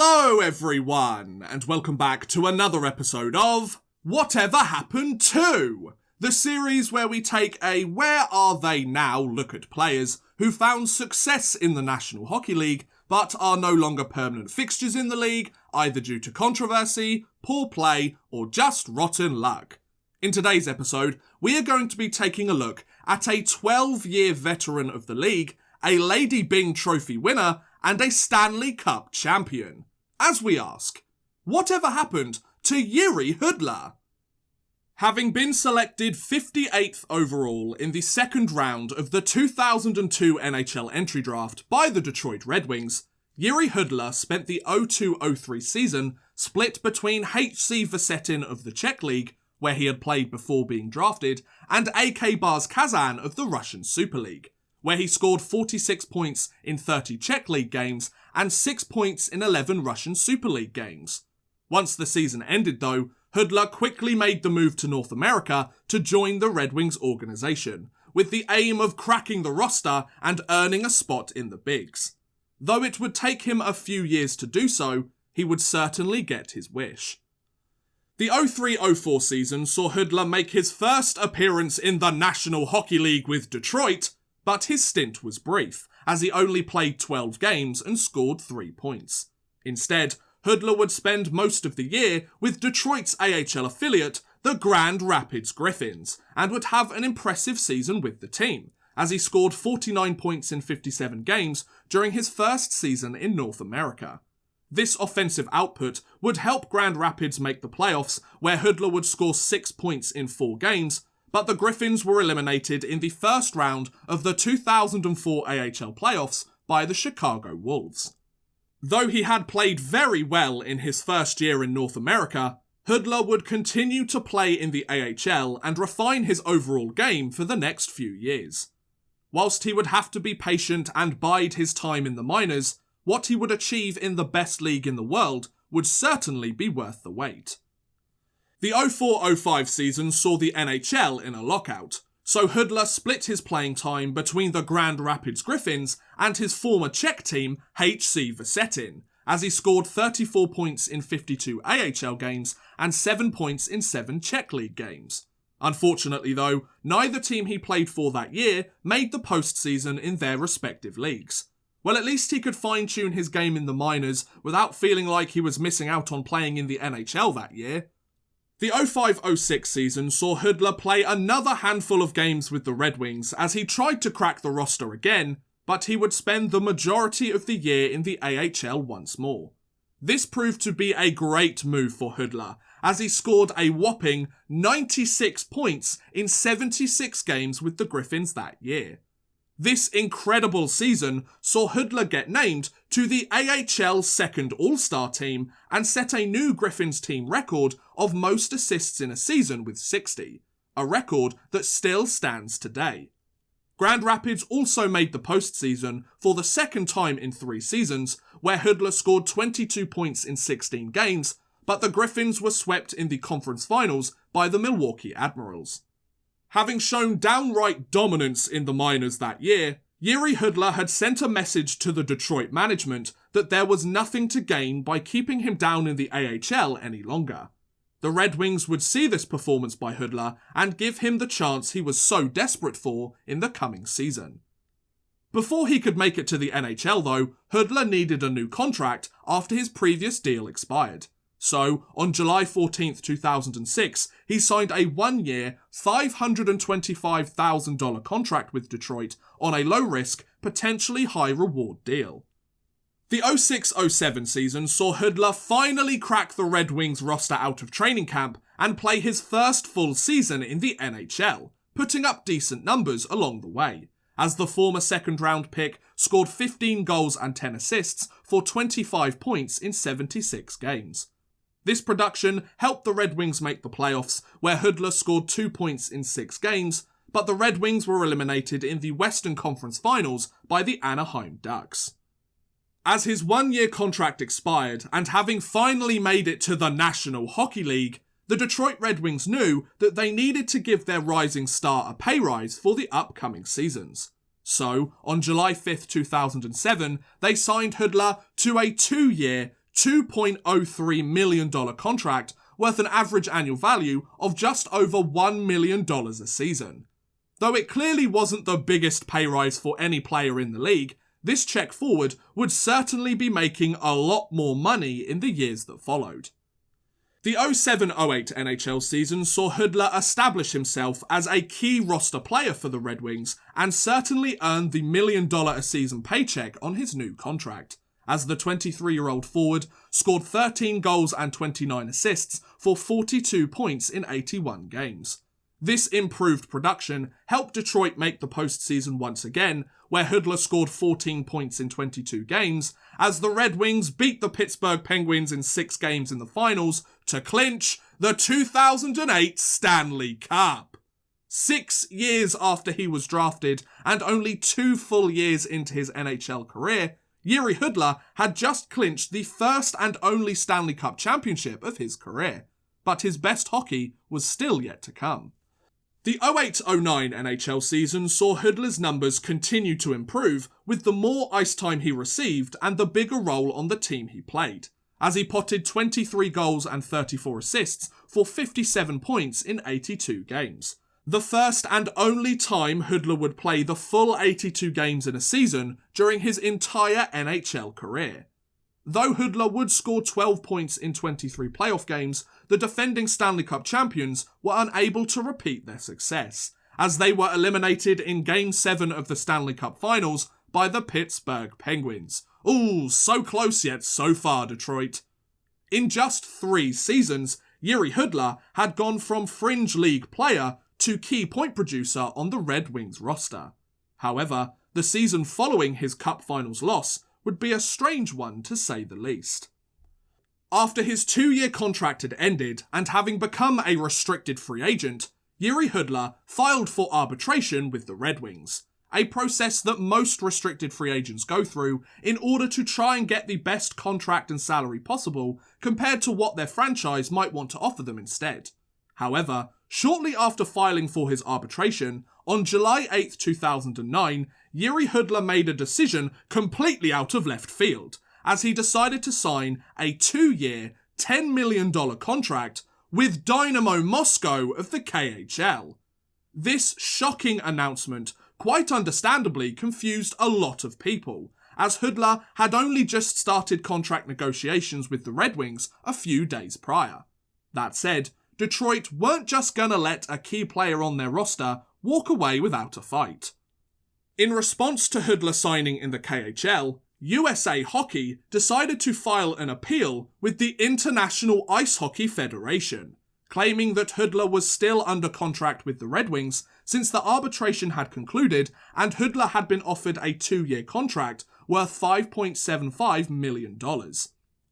Hello everyone, and welcome back to another episode of Whatever Happened To, the series where we take a where are they now look at players who found success in the National Hockey League but are no longer permanent fixtures in the league, either due to controversy, poor play, or just rotten luck. In today's episode, we are going to be taking a look at a 12-year veteran of the league, a Lady Byng Trophy winner, and a Stanley Cup champion. As we ask, whatever happened to Jiri Hudler? Having been selected 58th overall in the second round of the 2002 NHL entry draft by the Detroit Red Wings, Jiri Hudler spent the 02-03 season split between HC Vsetin of the Czech League, where he had played before being drafted, and AK Bars Kazan of the Russian Super League, where he scored 46 points in 30 Czech League games and 6 points in 11 Russian Super League games. Once the season ended though, Hudler quickly made the move to North America to join the Red Wings organisation, with the aim of cracking the roster and earning a spot in the Bigs. Though it would take him a few years to do so, he would certainly get his wish. The 03-04 season saw Hudler make his first appearance in the National Hockey League with Detroit, but his stint was brief, as he only played 12 games and scored 3 points. Instead, Hudler would spend most of the year with Detroit's AHL affiliate, the Grand Rapids Griffins, and would have an impressive season with the team, as he scored 49 points in 57 games during his first season in North America. This offensive output would help Grand Rapids make the playoffs, where Hudler would score 6 points in 4 games, but the Griffins were eliminated in the first round of the 2004 AHL playoffs by the Chicago Wolves. Though he had played very well in his first year in North America, Hudler would continue to play in the AHL and refine his overall game for the next few years. Whilst he would have to be patient and bide his time in the minors, what he would achieve in the best league in the world would certainly be worth the wait. The 04-05 season saw the NHL in a lockout, so Hudler split his playing time between the Grand Rapids Griffins and his former Czech team HC Vsetin, as he scored 34 points in 52 AHL games and 7 points in 7 Czech League games. Unfortunately though, neither team he played for that year made the postseason in their respective leagues. Well, at least he could fine-tune his game in the minors without feeling like he was missing out on playing in the NHL that year. The 05-06 season saw Hudler play another handful of games with the Red Wings as he tried to crack the roster again, but he would spend the majority of the year in the AHL once more. This proved to be a great move for Hudler, as he scored a whopping 96 points in 76 games with the Griffins that year. This incredible season saw Hudler get named to the AHL second All-Star team and set a new Griffins team record of most assists in a season with 60, a record that still stands today. Grand Rapids also made the postseason for the second time in 3 seasons, where Hudler scored 22 points in 16 games, but the Griffins were swept in the conference finals by the Milwaukee Admirals. Having shown downright dominance in the minors that year, Jiri Hudler had sent a message to the Detroit management that there was nothing to gain by keeping him down in the AHL any longer. The Red Wings would see this performance by Hudler and give him the chance he was so desperate for in the coming season. Before he could make it to the NHL though, Hudler needed a new contract after his previous deal expired. So, on July 14th, 2006, he signed a 1-year, $525,000 contract with Detroit on a low-risk, potentially high-reward deal. The 06-07 season saw Hudler finally crack the Red Wings roster out of training camp and play his first full season in the NHL, putting up decent numbers along the way, as the former second-round pick scored 15 goals and 10 assists for 25 points in 76 games. This production helped the Red Wings make the playoffs, where Hudler scored 2 points in 6 games, but the Red Wings were eliminated in the Western Conference Finals by the Anaheim Ducks. As his 1-year contract expired, and having finally made it to the National Hockey League, the Detroit Red Wings knew that they needed to give their rising star a pay rise for the upcoming seasons. So, on July 5th, 2007, they signed Hudler to a 2-year, $2.03 million contract worth an average annual value of just over $1 million a season. Though it clearly wasn't the biggest pay rise for any player in the league, this Czech forward would certainly be making a lot more money in the years that followed. The 07-08 NHL season saw Hudler establish himself as a key roster player for the Red Wings and certainly earned the $1 million a season paycheck on his new contract, as the 23-year-old forward scored 13 goals and 29 assists for 42 points in 81 games. This improved production helped Detroit make the postseason once again, where Hudler scored 14 points in 22 games, as the Red Wings beat the Pittsburgh Penguins in 6 games in the finals to clinch the 2008 Stanley Cup. 6 years after he was drafted, and only 2 full years into his NHL career, Jiri Hudler had just clinched the first and only Stanley Cup championship of his career, but his best hockey was still yet to come. The 08-09 NHL season saw Hudler's numbers continue to improve with the more ice time he received and the bigger role on the team he played, as he potted 23 goals and 34 assists for 57 points in 82 games. The first and only time Hudler would play the full 82 games in a season during his entire NHL career. Though Hudler would score 12 points in 23 playoff games, the defending Stanley Cup champions were unable to repeat their success, as they were eliminated in Game 7 of the Stanley Cup Finals by the Pittsburgh Penguins. Ooh, so close yet so far, Detroit. In just 3 seasons, Jiri Hudler had gone from fringe league player to key point producer on the Red Wings roster. However, the season following his Cup Finals loss would be a strange one to say the least. After his 2-year contract had ended and having become a restricted free agent, Jiri Hudler filed for arbitration with the Red Wings, a process that most restricted free agents go through in order to try and get the best contract and salary possible compared to what their franchise might want to offer them instead. However, shortly after filing for his arbitration, on July 8, 2009, Jiri Hudler made a decision completely out of left field, as he decided to sign a 2-year, $10 million contract with Dynamo Moscow of the KHL. This shocking announcement quite understandably confused a lot of people, as Hudler had only just started contract negotiations with the Red Wings a few days prior. That said, Detroit weren't just gonna let a key player on their roster walk away without a fight. In response to Hudler signing in the KHL, USA Hockey decided to file an appeal with the International Ice Hockey Federation, claiming that Hudler was still under contract with the Red Wings since the arbitration had concluded and Hudler had been offered a 2-year contract worth $5.75 million.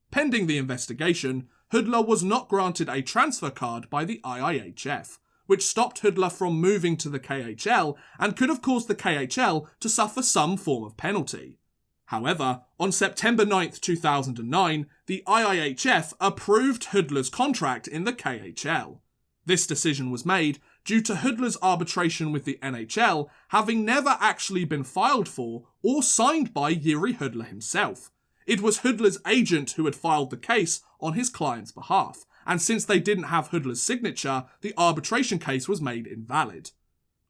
Pending the investigation, Hudler was not granted a transfer card by the IIHF, which stopped Hudler from moving to the KHL and could have caused the KHL to suffer some form of penalty. However, on September 9, 2009, the IIHF approved Hudler's contract in the KHL. This decision was made due to Hudler's arbitration with the NHL having never actually been filed for or signed by Jiri Hudler himself. It was Hudler's agent who had filed the case on his client's behalf, and since they didn't have Hudler's signature, the arbitration case was made invalid.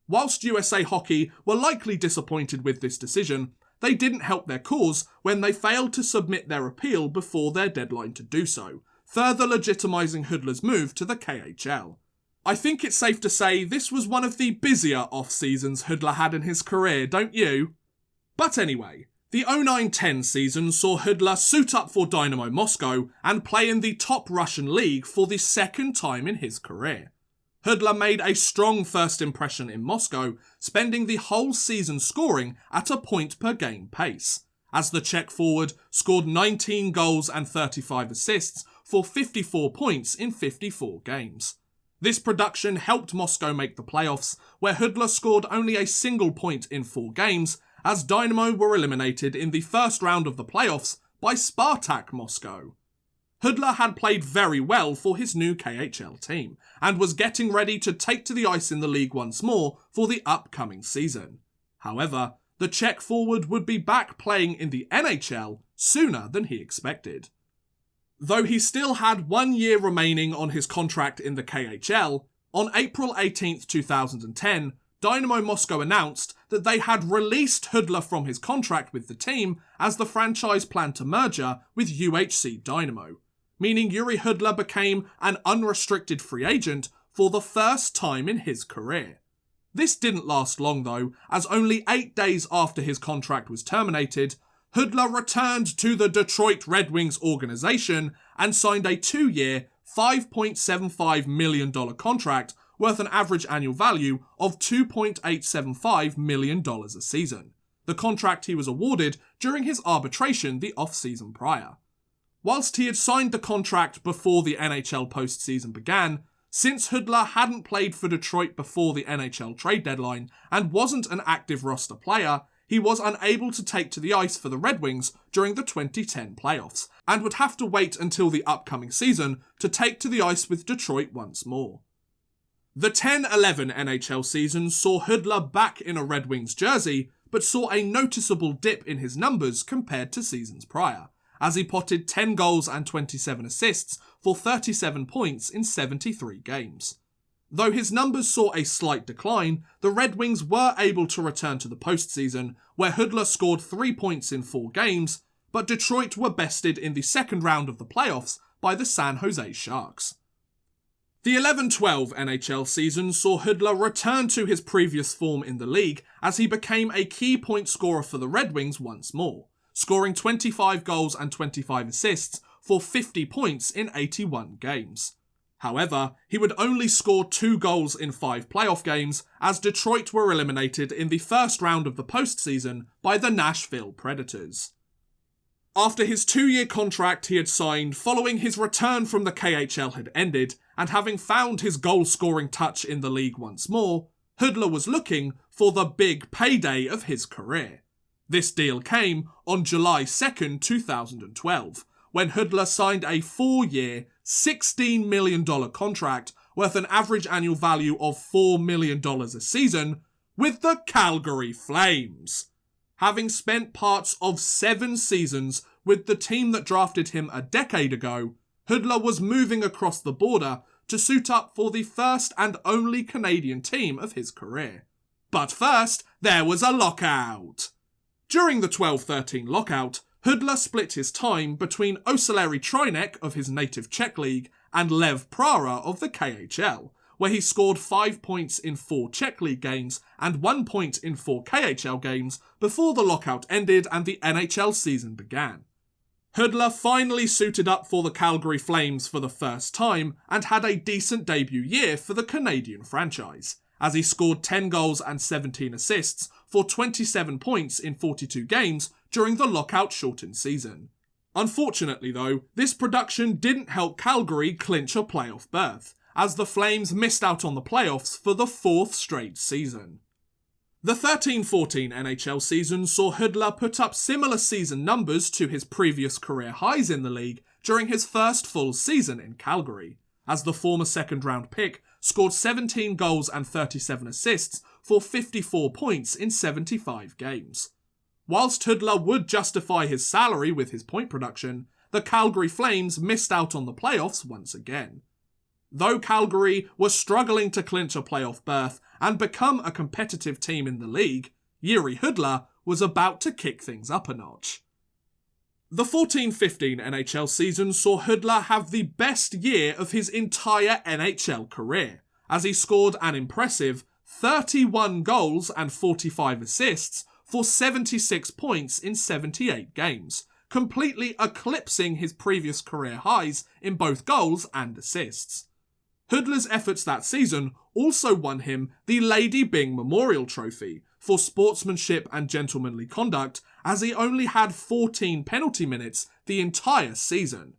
Whilst USA Hockey were likely disappointed with this decision, they didn't help their cause when they failed to submit their appeal before their deadline to do so, further legitimising Hudler's move to the KHL. I think it's safe to say this was one of the busier off-seasons Hudler had in his career, don't you? But anyway, the 09-10 season saw Hudler suit up for Dynamo Moscow and play in the top Russian league for the second time in his career. Hudler made a strong first impression in Moscow, spending the whole season scoring at a point-per-game pace, as the Czech forward scored 19 goals and 35 assists for 54 points in 54 games. This production helped Moscow make the playoffs, where Hudler scored only a single point in 4 games, as Dynamo were eliminated in the first round of the playoffs by Spartak Moscow. Hudler had played very well for his new KHL team, and was getting ready to take to the ice in the league once more for the upcoming season. However, the Czech forward would be back playing in the NHL sooner than he expected. Though he still had 1 year remaining on his contract in the KHL, on April 18th, 2010, Dynamo Moscow announced that they had released Hudler from his contract with the team as the franchise planned to merger with UHC Dynamo, meaning Jiri Hudler became an unrestricted free agent for the first time in his career. This didn't last long though, as only 8 days after his contract was terminated, Hudler returned to the Detroit Red Wings organization and signed a 2-year, $5.75 million contract worth an average annual value of $2.875 million a season, the contract he was awarded during his arbitration the off-season prior. Whilst he had signed the contract before the NHL postseason began, since Hudler hadn't played for Detroit before the NHL trade deadline and wasn't an active roster player, he was unable to take to the ice for the Red Wings during the 2010 playoffs, and would have to wait until the upcoming season to take to the ice with Detroit once more. The 10-11 NHL season saw Hudler back in a Red Wings jersey, but saw a noticeable dip in his numbers compared to seasons prior, as he potted 10 goals and 27 assists for 37 points in 73 games. Though his numbers saw a slight decline, the Red Wings were able to return to the postseason, where Hudler scored 3 points in 4 games, but Detroit were bested in the second round of the playoffs by the San Jose Sharks. The 11-12 NHL season saw Hudler return to his previous form in the league as he became a key point scorer for the Red Wings once more, scoring 25 goals and 25 assists for 50 points in 81 games. However, he would only score 2 goals in 5 playoff games as Detroit were eliminated in the first round of the postseason by the Nashville Predators. After his 2-year contract he had signed following his return from the KHL had ended, and having found his goal-scoring touch in the league once more, Hudler was looking for the big payday of his career. This deal came on July 2nd, 2012, when Hudler signed a 4-year, $16 million contract worth an average annual value of $4 million a season with the Calgary Flames. Having spent parts of 7 seasons with the team that drafted him a decade ago, Hudler was moving across the border to suit up for the first and only Canadian team of his career. But first, there was a lockout. During the 12-13 lockout, Hudler split his time between Osaleri Trinek of his native Czech league and Lev Prara of the KHL, where he scored 5 points in 4 Czech league games and 1 point in 4 KHL games before the lockout ended and the NHL season began. Hudler finally suited up for the Calgary Flames for the first time and had a decent debut year for the Canadian franchise, as he scored 10 goals and 17 assists for 27 points in 42 games during the lockout-shortened season. Unfortunately though, this production didn't help Calgary clinch a playoff berth, as the Flames missed out on the playoffs for the 4th straight season. The 13-14 NHL season saw Hudler put up similar season numbers to his previous career highs in the league during his first full season in Calgary, as the former second-round pick scored 17 goals and 37 assists for 54 points in 75 games. Whilst Hudler would justify his salary with his point production, the Calgary Flames missed out on the playoffs once again. Though Calgary was struggling to clinch a playoff berth and become a competitive team in the league, Jiri Hudler was about to kick things up a notch. The 14-15 NHL season saw Hudler have the best year of his entire NHL career, as he scored an impressive 31 goals and 45 assists for 76 points in 78 games, completely eclipsing his previous career highs in both goals and assists. Hudler's efforts that season also won him the Lady Byng Memorial Trophy for sportsmanship and gentlemanly conduct, as he only had 14 penalty minutes the entire season.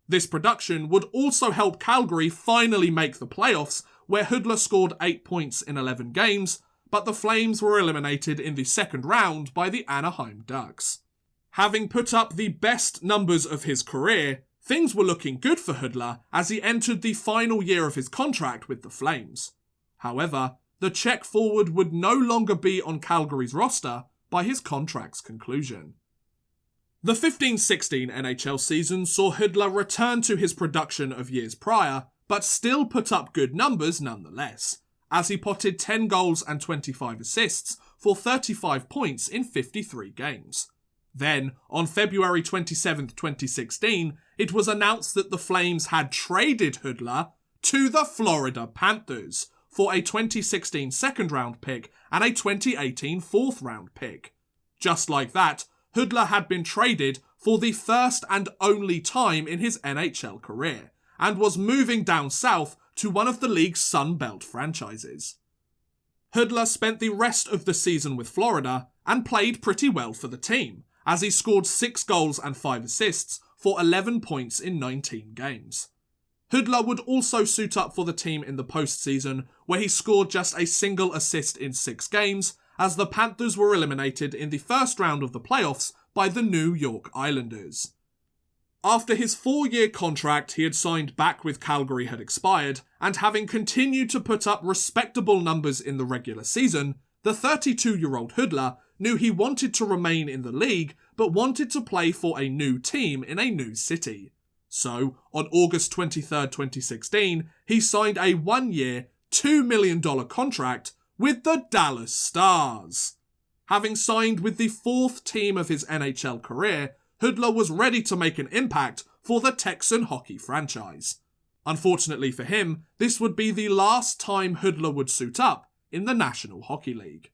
This production would also help Calgary finally make the playoffs, where Hudler scored 8 points in 11 games, but the Flames were eliminated in the second round by the Anaheim Ducks. Having put up the best numbers of his career, things were looking good for Hudler as he entered the final year of his contract with the Flames. However, the Czech forward would no longer be on Calgary's roster by his contract's conclusion. The 15-16 NHL season saw Hudler return to his production of years prior, but still put up good numbers nonetheless, as he potted 10 goals and 25 assists for 35 points in 53 games. Then, on February 27, 2016, it was announced that the Flames had traded Hudler to the Florida Panthers for a 2016 second-round pick and a 2018 fourth-round pick. Just like that, Hudler had been traded for the first and only time in his NHL career, and was moving down south to one of the league's Sun Belt franchises. Hudler spent the rest of the season with Florida and played pretty well for the team, as he scored 6 goals and 5 assists for 11 points in 19 games. Hudler would also suit up for the team in the postseason, where he scored just a single assist in 6 games, as the Panthers were eliminated in the first round of the playoffs by the New York Islanders. After his 4-year contract he had signed back with Calgary had expired, and having continued to put up respectable numbers in the regular season, the 32-year-old Hudler knew he wanted to remain in the league, but wanted to play for a new team in a new city. So, on August 23, 2016, he signed a 1-year, $2 million contract with the Dallas Stars. Having signed with the 4th team of his NHL career, Hudler was ready to make an impact for the Texan hockey franchise. Unfortunately for him, this would be the last time Hudler would suit up in the National Hockey League.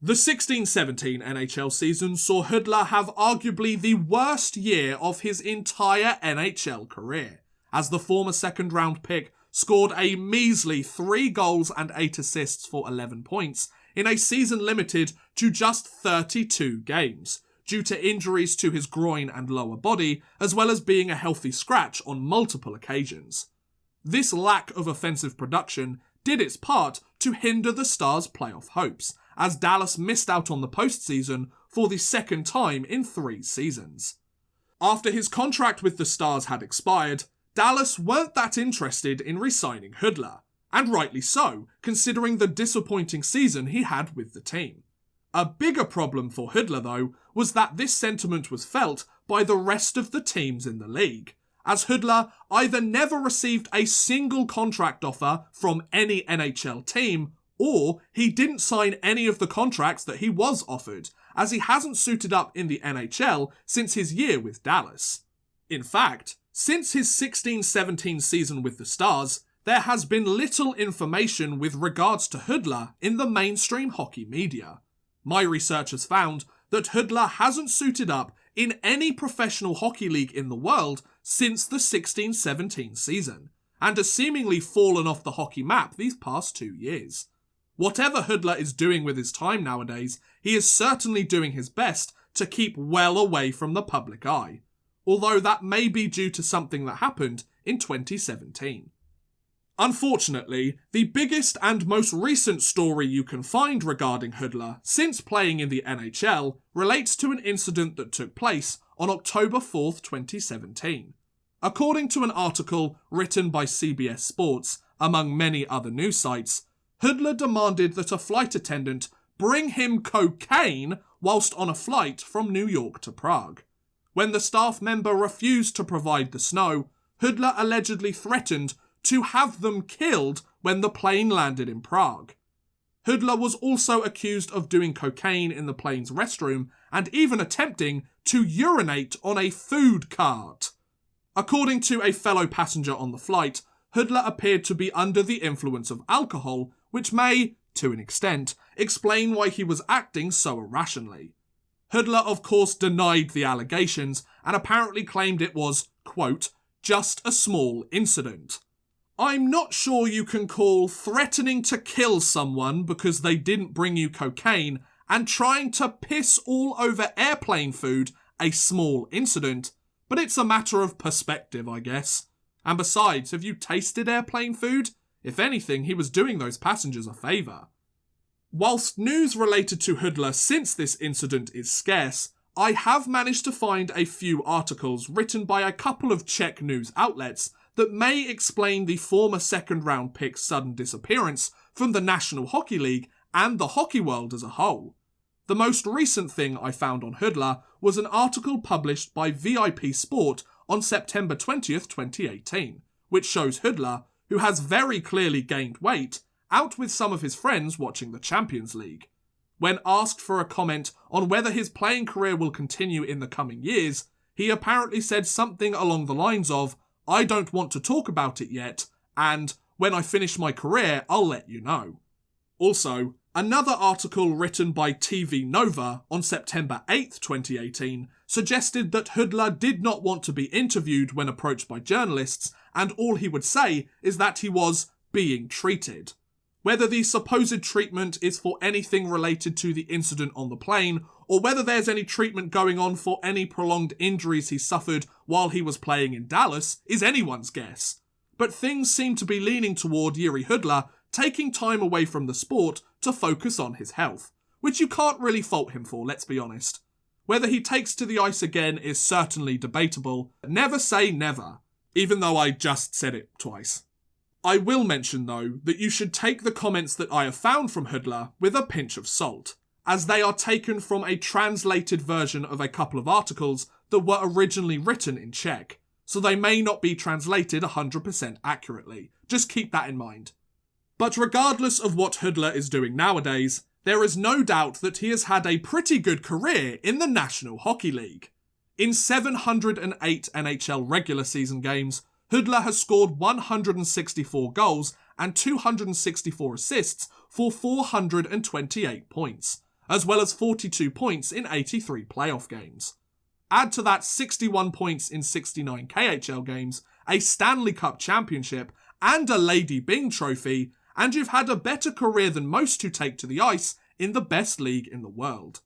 The 16-17 NHL season saw Hudler have arguably the worst year of his entire NHL career, as the former second-round pick scored a measly 3 goals and 8 assists for 11 points in a season limited to just 32 games, due to injuries to his groin and lower body, as well as being a healthy scratch on multiple occasions. This lack of offensive production did its part to hinder the Stars' playoff hopes, as Dallas missed out on the postseason for the second time in 3 seasons. After his contract with the Stars had expired, Dallas weren't that interested in re-signing Hudler, and rightly so, considering the disappointing season he had with the team. A bigger problem for Hudler, though, was that this sentiment was felt by the rest of the teams in the league, as Hudler either never received a single contract offer from any NHL team, or he didn't sign any of the contracts that he was offered, as he hasn't suited up in the NHL since his year with Dallas. In fact, since his 16-17 season with the Stars, there has been little information with regards to Hudler in the mainstream hockey media. My research has found that Hudler hasn't suited up in any professional hockey league in the world since the 16-17 season, and has seemingly fallen off the hockey map these past 2 years. Whatever Hudler is doing with his time nowadays, he is certainly doing his best to keep well away from the public eye, although that may be due to something that happened in 2017. Unfortunately, the biggest and most recent story you can find regarding Hudler since playing in the NHL relates to an incident that took place on October 4th, 2017. According to an article written by CBS Sports, among many other news sites, Hudler demanded that a flight attendant bring him cocaine whilst on a flight from New York to Prague. When the staff member refused to provide the snow, Hudler allegedly threatened to have them killed when the plane landed in Prague. Hudler was also accused of doing cocaine in the plane's restroom and even attempting to urinate on a food cart. According to a fellow passenger on the flight, Hudler appeared to be under the influence of alcohol, which may, to an extent, explain why he was acting so irrationally. Hudler, of course, denied the allegations and apparently claimed it was, quote, just a small incident. I'm not sure you can call threatening to kill someone because they didn't bring you cocaine and trying to piss all over airplane food a small incident, but it's a matter of perspective, I guess. And besides, have you tasted airplane food? If anything, he was doing those passengers a favour. Whilst news related to Hudler since this incident is scarce, I have managed to find a few articles written by a couple of Czech news outlets that may explain the former second-round pick's sudden disappearance from the National Hockey League and the hockey world as a whole. The most recent thing I found on Hudler was an article published by VIP Sport on September 20th, 2018, which shows Hudler, who has very clearly gained weight, out with some of his friends watching the Champions League. When asked for a comment on whether his playing career will continue in the coming years, he apparently said something along the lines of, "I don't want to talk about it yet," and "when I finish my career, I'll let you know." Also, another article written by TV Nova on September 8th, 2018 suggested that Hudler did not want to be interviewed when approached by journalists, and all he would say is that he was being treated. Whether the supposed treatment is for anything related to the incident on the plane, or whether there's any treatment going on for any prolonged injuries he suffered while he was playing in Dallas, is anyone's guess. But things seem to be leaning toward Jiri Hudler taking time away from the sport to focus on his health, which you can't really fault him for, let's be honest. Whether he takes to the ice again is certainly debatable. Never say never, even though I just said it twice. I will mention, though, that you should take the comments that I have found from Hudler with a pinch of salt, as they are taken from a translated version of a couple of articles that were originally written in Czech, so they may not be translated 100% accurately. Just keep that in mind. But regardless of what Hudler is doing nowadays, there is no doubt that he has had a pretty good career in the National Hockey League. In 708 NHL regular season games, Hudler has scored 164 goals and 264 assists for 428 points, as well as 42 points in 83 playoff games. Add to that 61 points in 69 KHL games, a Stanley Cup championship, and a Lady Byng trophy, and you've had a better career than most who take to the ice in the best league in the world.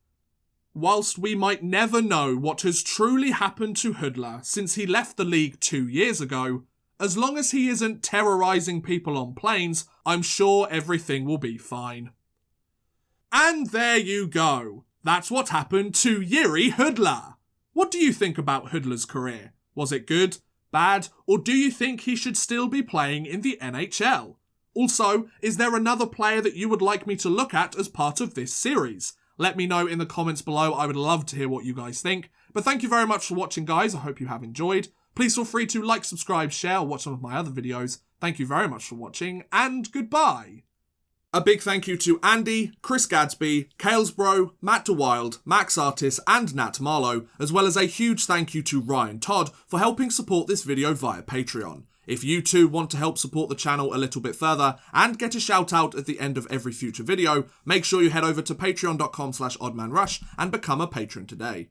Whilst we might never know what has truly happened to Hudler since he left the league 2 years ago, as long as he isn't terrorising people on planes, I'm sure everything will be fine. And there you go. That's what happened to Jiri Hudler. What do you think about Hudler's career? Was it good, bad, or do you think he should still be playing in the NHL? Also, is there another player that you would like me to look at as part of this series? Let me know in the comments below. I would love to hear what you guys think. But thank you very much for watching, guys. I hope you have enjoyed. Please feel free to like, subscribe, share, or watch some of my other videos. Thank you very much for watching, and goodbye. A big thank you to Andy, Chris Gadsby, Kalesbro, Matt DeWild, Max Artis, and Nat Marlowe, as well as a huge thank you to Ryan Todd for helping support this video via Patreon. If you too want to help support the channel a little bit further and get a shout out at the end of every future video, make sure you head over to patreon.com/oddmanrush and become a patron today.